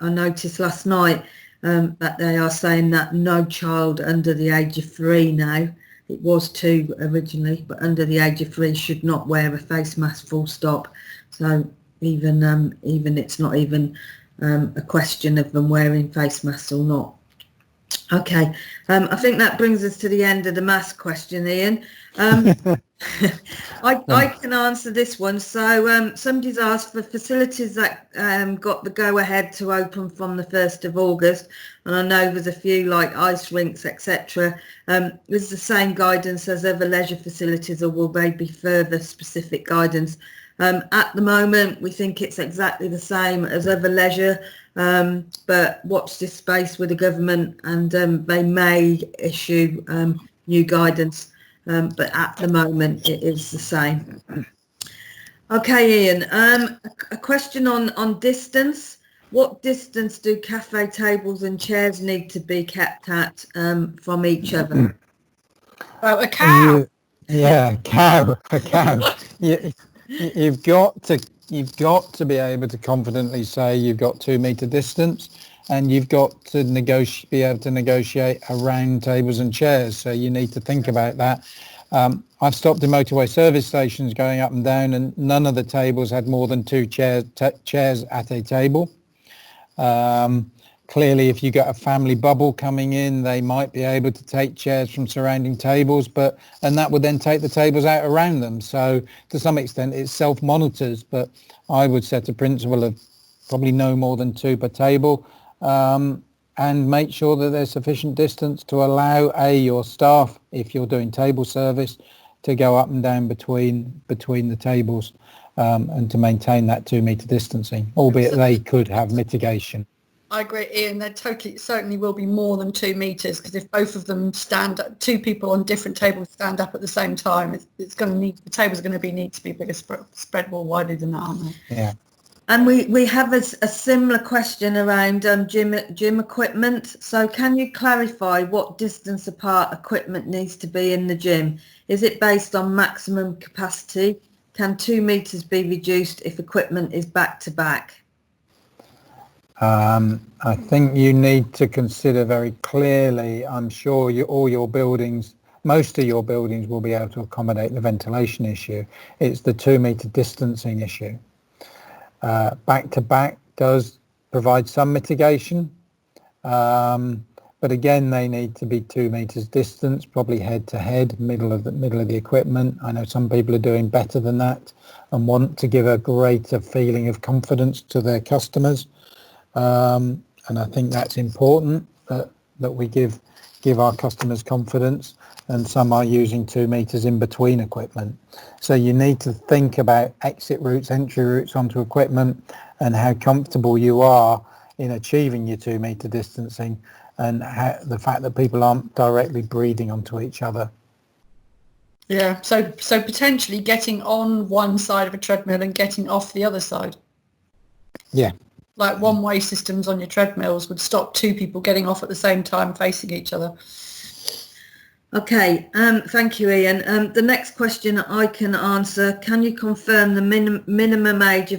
Speaker 3: I noticed last night that they are saying that no child under the age of 3 now, it was 2 originally, but under the age of 3 should not wear a face mask, full stop. So even it's not even a question of them wearing face masks or not. Okay, I think that brings us to the end of the mask question, Ian. I can answer this one. So somebody's asked for facilities that got the go-ahead to open from the 1st of August, and I know there's a few like ice rinks, etc. Is the same guidance as other leisure facilities, or will there be further specific guidance? At the moment, we think it's exactly the same as other leisure, but watch this space with the government, and they may issue new guidance, but at the moment it is the same. Okay, Ian, a question on distance. What distance do cafe tables and chairs need to be kept at from each other?
Speaker 1: A cow.
Speaker 2: A cow. You've got to be able to confidently say you've got 2 meter distance, and you've got to be able to negotiate around tables and chairs. So you need to think about that. I've stopped in motorway service stations going up and down, and none of the tables had more than two chairs at a table. Clearly, if you got a family bubble coming in, they might be able to take chairs from surrounding tables, and that would then take the tables out around them. So to some extent, it self-monitors, but I would set a principle of probably no more than two per table, and make sure that there's sufficient distance to allow your staff, if you're doing table service, to go up and down between the tables, and to maintain that 2 metre distancing, albeit they could have mitigation.
Speaker 1: I agree, Ian. There certainly will be more than 2 metres, because if both of them two people on different tables stand up at the same time, the tables are going to need to be bigger, spread more widely than that, aren't they?
Speaker 2: Yeah.
Speaker 3: And we have a similar question around gym equipment. So can you clarify what distance apart equipment needs to be in the gym? Is it based on maximum capacity? Can 2 metres be reduced if equipment is back to back?
Speaker 2: I think you need to consider very clearly, I'm sure all your buildings, most of your buildings will be able to accommodate the ventilation issue. It's the 2 metre distancing issue. Back to back does provide some mitigation, but again they need to be 2 metres distance, probably head to head, middle of the equipment. I know some people are doing better than that and want to give a greater feeling of confidence to their customers, and I think that's important that we give our customers confidence. And some are using 2 metres in between equipment. So you need to think about exit routes, entry routes onto equipment, and how comfortable you are in achieving your 2 metre distancing, and the fact that people aren't directly breathing onto each other.
Speaker 1: Yeah, so potentially getting on one side of a treadmill and getting off the other side.
Speaker 2: Yeah.
Speaker 1: Like one-way systems on your treadmills would stop 2 people getting off at the same time facing each other.
Speaker 3: Okay, thank you, Ian. The next question I can answer: can you confirm the minimum age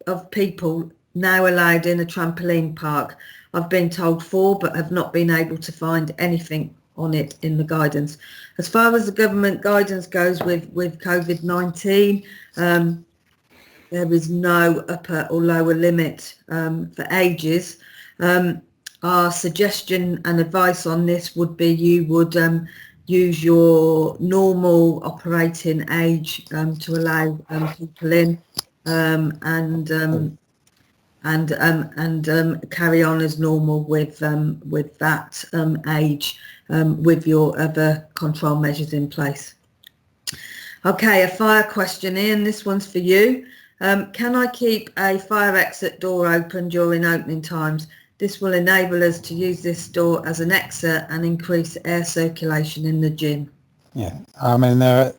Speaker 3: of people now allowed in a trampoline park? I've been told 4, but have not been able to find anything on it in the guidance. As far as the government guidance goes with COVID-19, there is no upper or lower limit for ages. Our suggestion and advice on this would be you would use your normal operating age to allow people in, and carry on as normal with that age, with your other control measures in place. Okay, a fire question, Ian. This one's for you. Can I keep a fire exit door open during opening times? This will enable us to use this door as an exit and increase air circulation in the gym.
Speaker 2: Yeah, I mean, the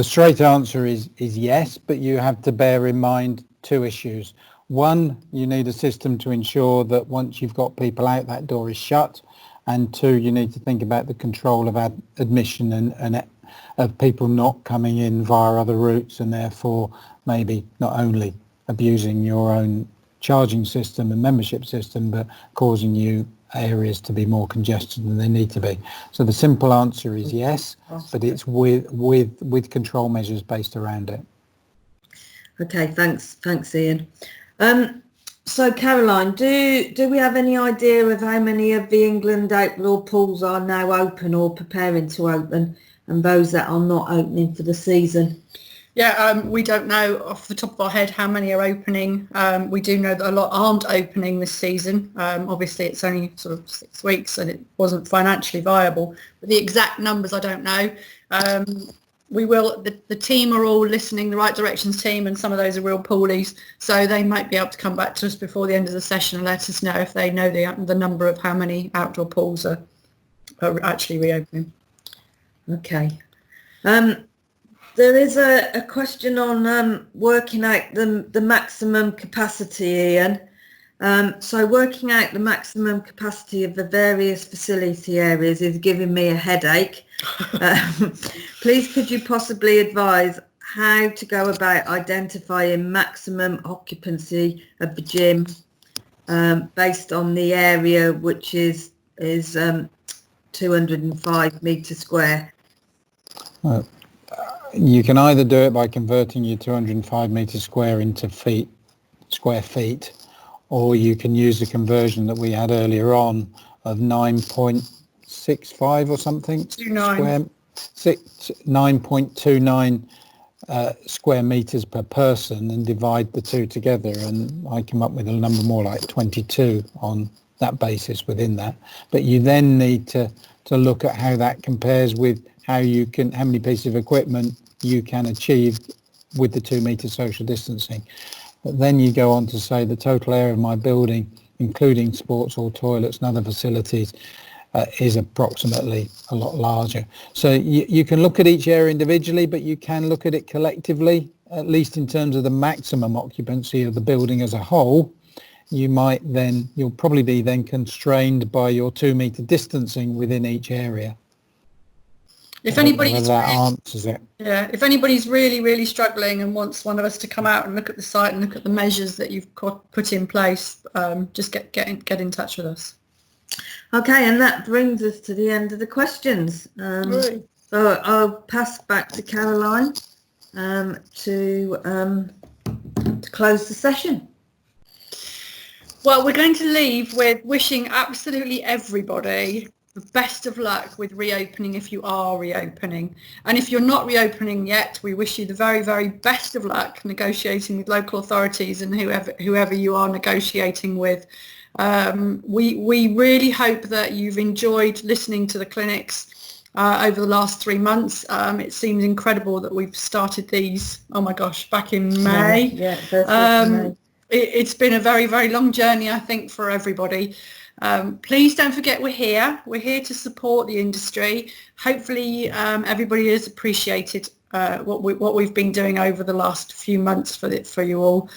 Speaker 2: straight answer is yes, but you have to bear in mind 2 issues. One, you need a system to ensure that once you've got people out, that door is shut. And 2, you need to think about the control of admission and of people not coming in via other routes, and therefore maybe not only abusing your own charging system and membership system, but causing you areas to be more congested than they need to be. So the simple answer is yes, but it's with control measures based around it.
Speaker 3: Okay, thanks Ian. So Caroline, do we have any idea of how many of the England outdoor pools are now open or preparing to open, and those that are not opening for the season?
Speaker 1: Yeah, we don't know off the top of our head how many are opening. We do know that a lot aren't opening this season. Obviously, it's only sort of 6 weeks and it wasn't financially viable. But the exact numbers, I don't know. We will. The team are all listening, the Right Directions team, and some of those are real poolies. So they might be able to come back to us before the end of the session and let us know if they know the number of how many outdoor pools are actually reopening. Okay. There is a question on working out the maximum capacity, Ian. So working out the maximum capacity of the various facility areas is giving me a headache. Please could you possibly advise how to go about identifying maximum occupancy of the gym based on the area, which is 205 metres square?
Speaker 2: Well, you can either do it by converting your 205 metres square into square feet, or you can use the conversion that we had earlier on of 9.65 or something
Speaker 1: 29.
Speaker 2: 9.29 square meters per person, and divide the two together, and I come up with a number more like 22 on that basis within that. But you then need to look at how that compares with how many pieces of equipment you can achieve with the 2 meter social distancing. But then you go on to say the total area of my building, including sports hall, toilets and other facilities, is approximately a lot larger. So you can look at each area individually, but you can look at it collectively, at least in terms of the maximum occupancy of the building as a whole. You'll probably be then constrained by your 2 meter distancing within each area.
Speaker 1: If anybody's
Speaker 2: that answers it.
Speaker 1: Yeah, if anybody's really struggling and wants one of us to come out and look at the site and look at the measures that you've put in place, just get in touch with us.
Speaker 3: Okay, and that brings us to the end of the questions.
Speaker 1: Right.
Speaker 3: So I'll pass back to Caroline to close the session.
Speaker 1: Well, we're going to leave with wishing absolutely everybody the best of luck with reopening if you are reopening. And if you're not reopening yet, we wish you the very best of luck negotiating with local authorities and whoever you are negotiating with. We really hope that you've enjoyed listening to the clinics over the last 3 months. It seems incredible that we've started these, oh my gosh, back in May.
Speaker 3: Yeah, May.
Speaker 1: It's been a very long journey, I think, for everybody. Please don't forget we're here to support the industry. Hopefully everybody has appreciated what we've been doing over the last few months for you all.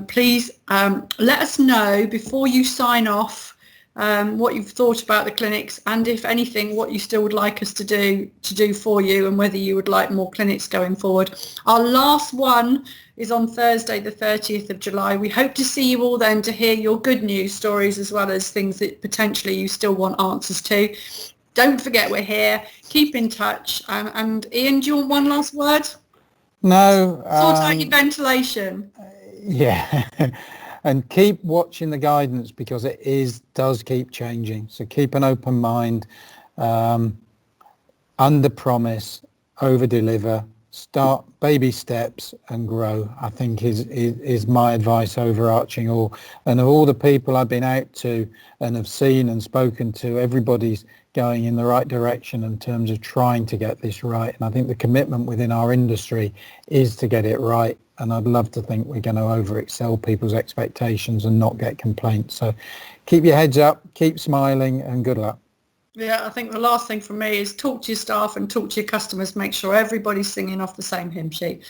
Speaker 1: Please let us know before you sign off what you've thought about the clinics, and if anything what you still would like us to do for you, and whether you would like more clinics going forward. Our last one is on Thursday the 30th of July. We hope to see you all then to hear your good news stories as well as things that potentially you still want answers to. Don't forget we're here. Keep in touch. And Ian, do you want one last word?
Speaker 2: No.
Speaker 1: Sort out your ventilation.
Speaker 2: Yeah. And keep watching the guidance, because it does keep changing. So keep an open mind, under promise, over deliver, start baby steps and grow, I think is my advice overarching all. And of all the people I've been out to and have seen and spoken to, everybody's going in the right direction in terms of trying to get this right. And I think the commitment within our industry is to get it right. And I'd love to think we're going to over-excel people's expectations and not get complaints. So keep your heads up, keep smiling, and good luck.
Speaker 1: Yeah, I think the last thing for me is talk to your staff and talk to your customers. Make sure everybody's singing off the same hymn sheet.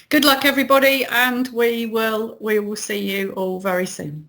Speaker 1: Good luck, everybody, and we will see you all very soon.